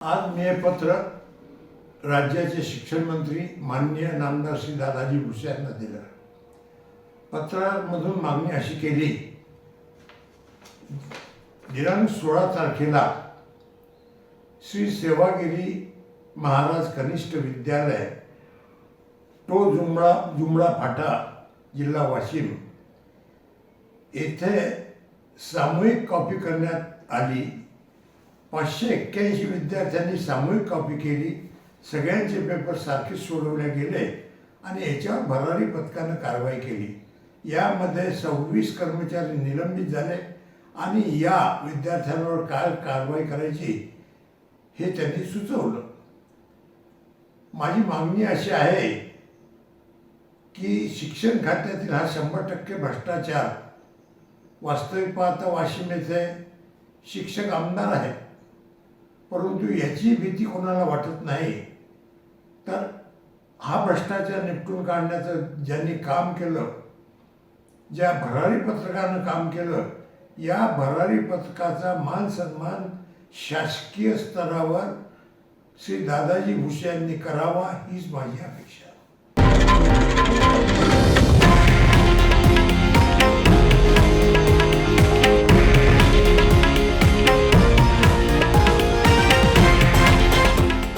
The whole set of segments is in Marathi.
आज मी हे पत्र राज्याचे शिक्षण मंत्री माननीय नामदार श्री दादाजी भुसे यांना दिलं। पत्रामधून मागणी अशी केली, दिनांक 16 तारखेला श्री सेवागिरी महाराज कनिष्ठ विद्यालय टो जुमडा फाटा जिल्हा वाशिम येथे सामूहिक कॉपी करण्यात आली। 581 विद्यार्थ्यांनी सामूहिक कॉपी केली। सगळ्यांचे पेपर सारखे सोडवले गेले आणि याच्यावर भरारी पथकाने कारवाई केली। यामध्ये 26 कर्मचारी निलंबित झाले आणि या विद्यार्थ्यांवर काय कारवाई करायची हे त्यांनी सुचवलं। माझी मागणी अशी आहे की शिक्षण खात्यातील हा 100% भ्रष्टाचार, वास्तविक पाहता वाशिम येथे शिक्षक आमदार आहेत, परंतु याची भीती कोणाला वाटत नाही। तर हा भ्रष्टाचार निपटून काढण्याचं ज्यांनी काम केलं, ज्या भरारी पत्रकानं काम केलं, या भरारी पथकाचा मान सन्मान शासकीय स्तरावर श्री दादाजी भुसे यांनी करावा हीच माझी अपेक्षा।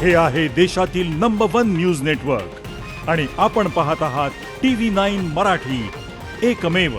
हे आहे देशातील नंबर 1 न्यूज नेटवर्क आणि आपण पाहत आहात TV9 मराठी, एकमेव।